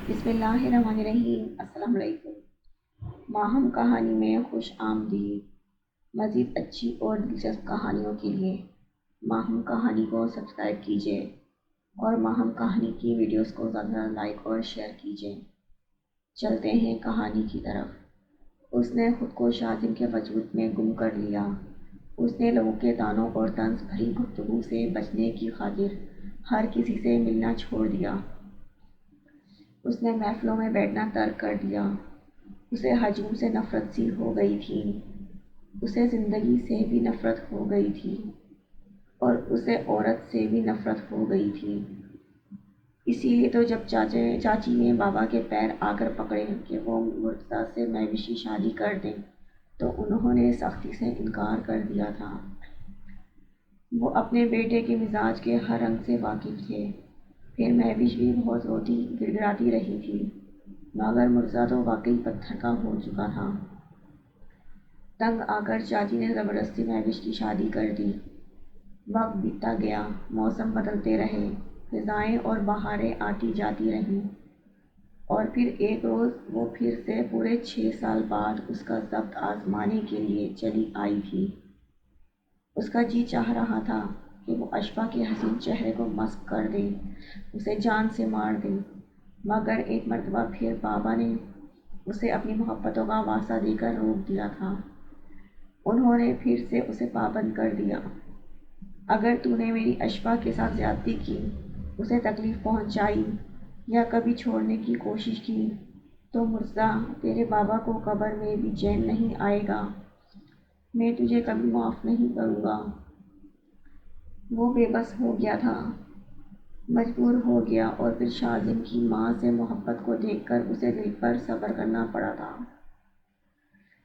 بسم اللہ الرحمن الرحیم۔ السلام علیکم۔ ماہم کہانی میں خوش آمدید۔ مزید اچھی اور دلچسپ کہانیوں کے لیے ماہم کہانی کو سبسکرائب کیجیے اور ماہم کہانی کی ویڈیوز کو زیادہ لائک اور شیئر کیجیے۔ چلتے ہیں کہانی کی طرف۔ اس نے خود کو شاذم کے وجود میں گم کر لیا۔ اس نے لوگوں کے طعنوں اور طنز بھری گفتگو سے بچنے کی خاطر ہر کسی سے ملنا چھوڑ دیا۔ اس نے محفلوں میں بیٹھنا ترک کر دیا۔ اسے ہجوم سے نفرت سی ہو گئی تھی۔ اسے زندگی سے بھی نفرت ہو گئی تھی اور اسے عورت سے بھی نفرت ہو گئی تھی۔ اسی لیے تو جب چاچی نے بابا کے پیر آ کر پکڑے کہ وہ مرتضیٰ سے مہوش کی شادی کر دیں تو انہوں نے سختی سے انکار کر دیا تھا۔ وہ اپنے بیٹے کے مزاج کے ہر رنگ سے واقف تھے۔ پھر مہوش بھی بہت روتی گڑ گڑاتی رہی تھی، مگر مرتضیٰ تو واقعی پتھر کا ہو چکا تھا۔ تنگ آ کر چاچی نے زبردستی مہوش کی شادی کر دی۔ وقت بیتتا گیا، موسم بدلتے رہے، فضائیں اور بہاریں آتی جاتی رہیں، اور پھر ایک روز وہ پھر سے پورے 6 سال بعد اس کا ضبط آزمانے کے لیے چلی آئی تھی۔ اس کا جی چاہ رہا تھا کہ وہ اشفا کے حسین چہرے کو مسخ کر دے، اسے جان سے مار دے، مگر ایک مرتبہ پھر بابا نے اسے اپنی محبتوں کا واسطہ دے کر روک دیا تھا۔ انہوں نے پھر سے اسے پابند کر دیا۔ اگر تو نے میری اشفا کے ساتھ زیادتی کی، اسے تکلیف پہنچائی یا کبھی چھوڑنے کی کوشش کی تو مرتضیٰ تیرے بابا کو قبر میں بھی چین نہیں آئے گا۔ میں تجھے کبھی معاف نہیں کروں گا۔ وہ بے بس ہو گیا تھا، مجبور ہو گیا، اور پھر شاذم کی ماں سے محبت کو دیکھ کر اسے دل پر صبر کرنا پڑا تھا۔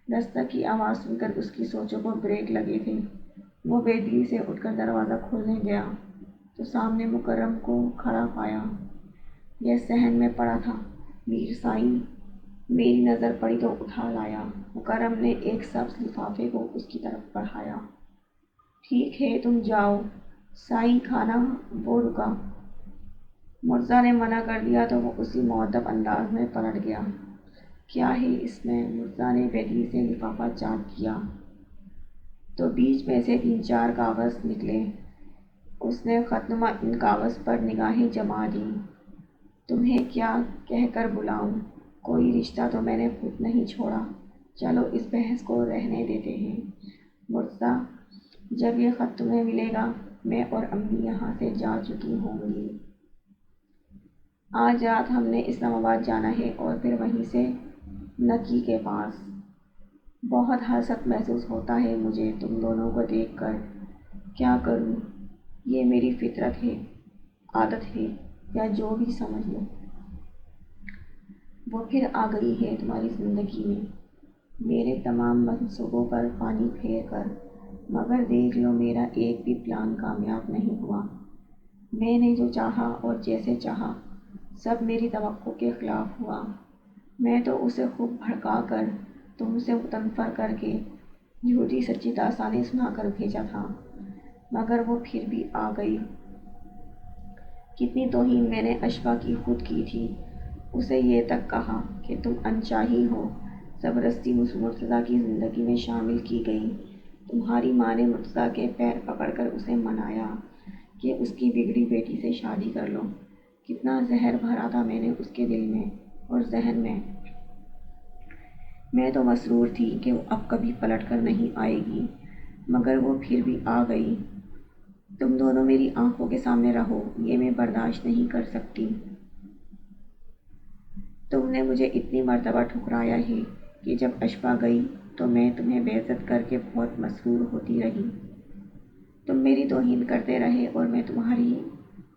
دستک کی آواز سن کر اس کی سوچوں کو بریک لگے تھے۔ وہ بے دلی سے اٹھ کر دروازہ کھولنے گیا تو سامنے مکرم کو کھڑا پایا۔ یہ صحن میں پڑا تھا۔ میر سائیں، میری نظر پڑی تو اٹھا لایا۔ مکرم نے ایک سبز لفافے کو اس کی طرف بڑھایا۔ ٹھیک ہے تم جاؤ، سائیں کھانا۔ وہ رکا۔ مرتضیٰ نے منع کر دیا تو وہ اسی مؤدب انداز میں پلٹ گیا۔ کیا ہے اس میں؟ مرتضیٰ نے بے دلی سے لفافہ چاک کیا تو بیچ میں سے 3-4 کاغذ نکلے۔ اس نے خطنما ان کاغذ پر نگاہیں جما دیں۔ تمہیں کیا کہہ کر بلاؤں؟ کوئی رشتہ تو میں نے خود نہیں چھوڑا۔ چلو اس بحث کو رہنے دیتے ہیں۔ مرتضیٰ، جب یہ خط تمہیں ملے گا میں اور امی یہاں سے جا چکی ہوں گی۔ آج رات ہم نے اسلام آباد جانا ہے اور پھر وہیں سے نکی کے پاس۔ بہت حسرت محسوس ہوتا ہے مجھے تم دونوں کو دیکھ کر۔ کیا کروں؟ یہ میری فطرت ہے، عادت ہے، یا جو بھی سمجھ لو۔ وہ پھر آ گئی ہے تمہاری زندگی میں، میرے تمام منصوبوں پر پانی پھیر کر، مگر دیکھ لو میرا ایک بھی پلان کامیاب نہیں ہوا۔ میں نے جو چاہا اور جیسے چاہا سب میری توقع کے خلاف ہوا۔ میں تو اسے خوب بھڑکا کر، تم سے متنفر کر کے جھوٹی سچی داستانیں سنا کر بھیجا تھا، مگر وہ پھر بھی آ گئی۔ کتنی توہین میں نے اشفا کی خود کی تھی۔ اسے یہ تک کہا کہ تم انچاہی ہو، زبردستی مرتضیٰ کی زندگی میں شامل کی گئی۔ تمہاری ماں نے مرتضیٰ کے پیر پکڑ کر اسے منایا کہ اس کی بگڑی بیٹی سے شادی کر لو۔ کتنا زہر بھرا تھا میں نے اس کے دل میں اور ذہن میں۔ میں تو مسرور تھی کہ وہ اب کبھی پلٹ کر نہیں آئے گی، مگر وہ پھر بھی آ گئی۔ تم دونوں میری آنکھوں کے سامنے رہو، یہ میں برداشت نہیں کر سکتی۔ تم نے مجھے اتنی مرتبہ ٹھکرایا ہے کہ جب اشفا گئی تو میں تمہیں بے عزت کر کے بہت مسرور ہوتی رہی۔ تم میری توہین کرتے رہے اور میں تمہاری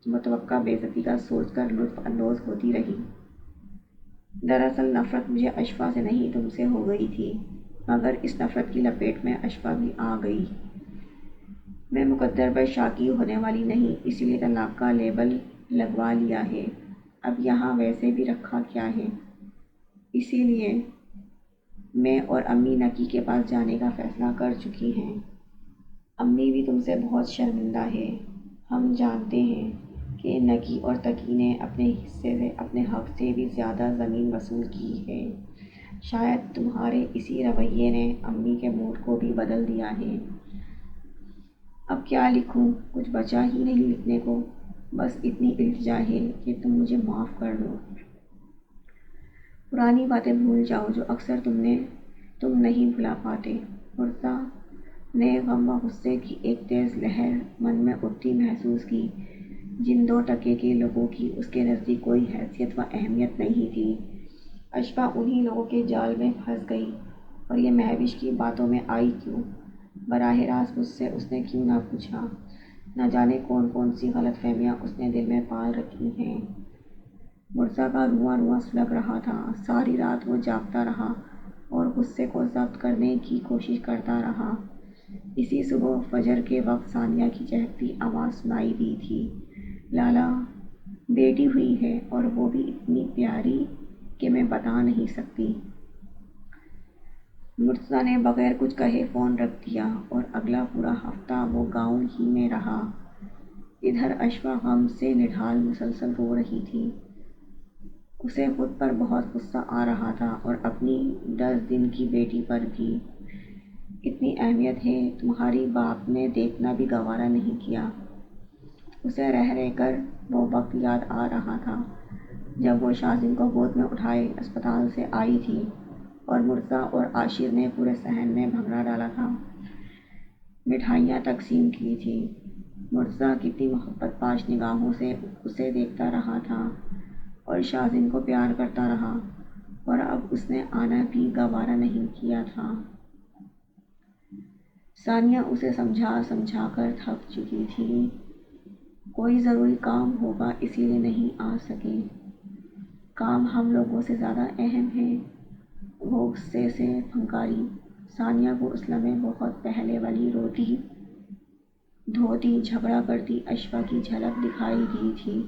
متوقع بے عزتی کا سوچ کر لطف اندوز ہوتی رہی۔ دراصل نفرت مجھے اشفا سے نہیں تم سے ہو گئی تھی، مگر اس نفرت کی لپیٹ میں اشفا بھی آ گئی۔ میں مقدر پر شاکی ہونے والی نہیں، اس لیے طلاق کا لیبل لگوا لیا ہے۔ اب یہاں ویسے بھی رکھا کیا ہے؟ اسی لیے میں اور امی نکی کے پاس جانے کا فیصلہ کر چکی ہیں۔ امی بھی تم سے بہت شرمندہ ہے۔ ہم جانتے ہیں کہ نکی اور تقی نے اپنے حصے سے اپنے حق سے بھی زیادہ زمین وصول کی ہے۔ شاید تمہارے اسی رویے نے امی کے موڈ کو بھی بدل دیا ہے۔ اب کیا لکھوں، کچھ بچا ہی نہیں لکھنے کو، بس اتنی التجا ہے کہ تم مجھے معاف کر دو۔ پرانی باتیں بھول جاؤ جو اکثر تم نہیں بھلا پاتے۔ مرزا نے غم و غصے کی ایک تیز لہر من میں اٹھتی محسوس کی۔ جن 2% کے لوگوں کی اس کے نزدیک کوئی حیثیت و اہمیت نہیں تھی، اشفا انہی لوگوں کے جال میں پھنس گئی، اور یہ مہوش کی باتوں میں آئی کیوں؟ براہ راست مجھ سے اس نے کیوں نہ پوچھا؟ نہ جانے کون کون سی غلط فہمیاں اس نے دل میں پال رکھی ہیں۔ مرزا کا رواں رواں سلگ رہا تھا۔ ساری رات وہ جاگتا رہا اور غصے کو ضبط کرنے کی کوشش کرتا رہا۔ اسی صبح فجر کے وقت ثانیہ کی چہکتی آواز سنائی دی تھی، لالا بیٹی ہوئی ہے، اور وہ بھی اتنی پیاری کہ میں بتا نہیں سکتی۔ مرتضیٰ نے بغیر کچھ کہے فون رکھ دیا اور اگلا پورا ہفتہ وہ گاؤں ہی میں رہا۔ ادھر اشفا غم سے نڈھال مسلسل رو رہی تھی۔ اسے خود پر بہت غصہ آ رہا تھا اور اپنی 10 دن کی بیٹی پر بھی۔ اتنی اہمیت ہے تمہاری باپ نے دیکھنا بھی گوارا نہیں کیا۔ اسے رہ رہ کر وہ وقت یاد آ رہا تھا جب وہ شازن کو گود میں اٹھائے اسپتال سے آئی تھی اور مرزا اور عاشر نے پورے صحن میں بھنگڑا ڈالا تھا، مٹھائیاں تقسیم کی تھی۔ مرزا کتنی محبت باش نگاہوں سے اسے دیکھتا رہا تھا اور شازن کو پیار کرتا رہا، اور اب اس نے آنا بھی گوارا نہیں کیا تھا۔ ثانیہ اسے سمجھا سمجھا کر تھک چکی تھی۔ کوئی ضروری کام ہوگا اسی لیے نہیں آ سکے۔ کام ہم لوگوں سے زیادہ اہم ہے۔ وہ غصے سے پھنکاری۔ ثانیہ کو اس لمحے بہت پہلے والی روتی دھوتی جھگڑا کرتی اشفا کی جھلک دکھائی دی تھی۔